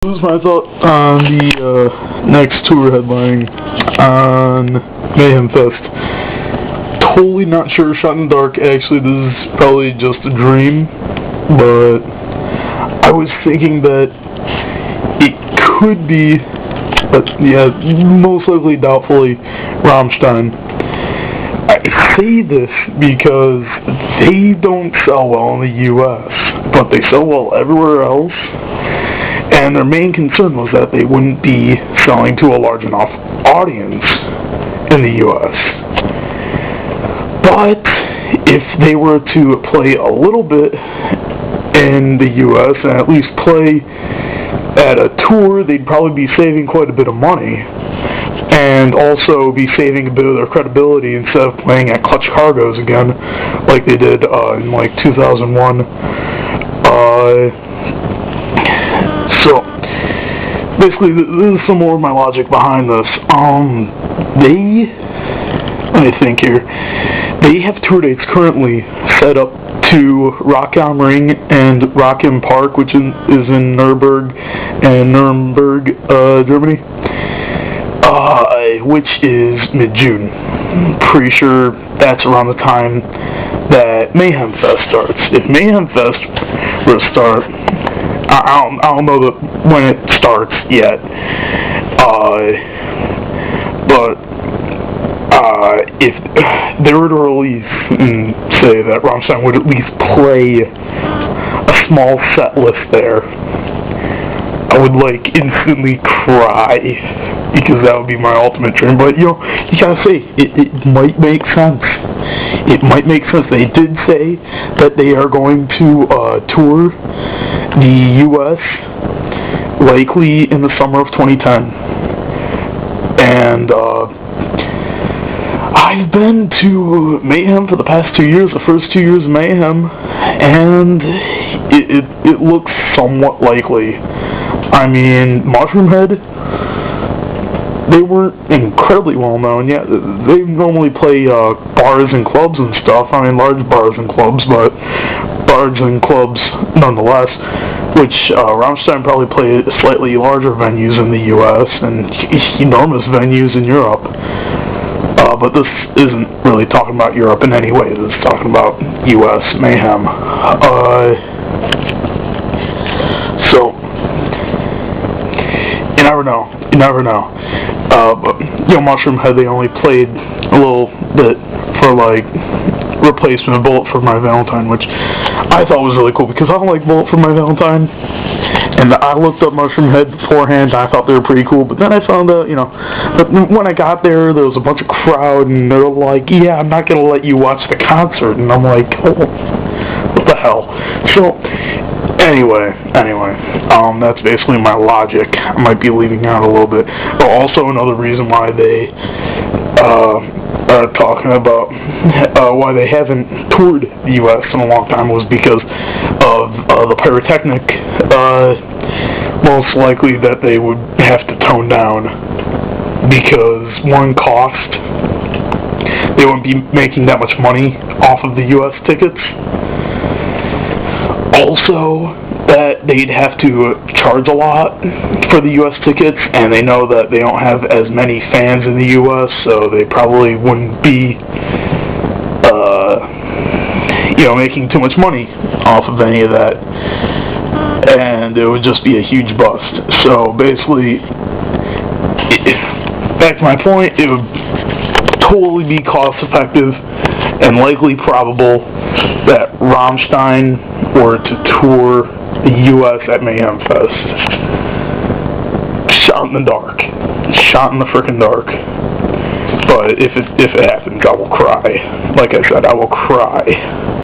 This is my thought on the next tour headlining on Mayhem Fest. Totally not sure, shot in the dark. Actually, this is probably just a dream, but I was thinking that it could be, but yeah, most likely, doubtfully, Rammstein. I say this because they don't sell well in the U.S., but they sell well everywhere else. And their main concern was that they wouldn't be selling to a large enough audience in the U.S. But if they were to play a little bit in the U.S. and at least play at a tour, they'd probably be saving quite a bit of money. And also be saving a bit of their credibility instead of playing at Clutch Cargo's again, like they did in like 2001. So, basically, this is some more of my logic behind this. Let me think here. They have tour dates currently set up to Rock am Ring and Rock im Park, which is in Nuremberg, Germany, which is mid-June. Pretty sure that's around the time that Mayhem Fest starts. If Mayhem Fest were to start, I don't know when it starts yet, but if they were to release and say that Rammstein would at least play a small set list there, I would instantly cry, because that would be my ultimate dream. But you gotta say, it might make sense. It might make sense. They did say that they are going to tour the U.S. likely in the summer of 2010. And I've been to Mayhem for the past 2 years, the first 2 years of Mayhem, and it looks somewhat likely. I mean, Mushroomhead, they weren't incredibly well known yet. They normally play bars and clubs and stuff. I mean, large bars and clubs, but bars and clubs nonetheless, which Rammstein probably played slightly larger venues in the U.S. and enormous venues in Europe. But this isn't really talking about Europe in any way. This is talking about U.S. Mayhem. So, you never know. But, Mushroomhead, they only played a little bit for, replacement of Bullet for My Valentine, which I thought was really cool, because I don't like Bullet for My Valentine, and I looked up Mushroomhead beforehand, and I thought they were pretty cool, but then I found out, but when I got there was a bunch of crowd, and they were like, yeah, I'm not going to let you watch the concert, and I'm like, oh, what the hell? So, Anyway, that's basically my logic. I might be leaving out a little bit. But also another reason why they are talking about why they haven't toured the U.S. in a long time was because of the pyrotechnic. Most likely that they would have to tone down because, one, cost. They wouldn't be making that much money off of the U.S. tickets. Also, that they'd have to charge a lot for the U.S. tickets, and they know that they don't have as many fans in the U.S., so they probably wouldn't be, making too much money off of any of that, and it would just be a huge bust. So basically, back to my point, it would totally be cost-effective and likely probable that Rammstein were to tour the U.S. at Mayhem Fest. Shot in the dark. Shot in the frickin' dark. But if it happens, I will cry. Like I said, I will cry.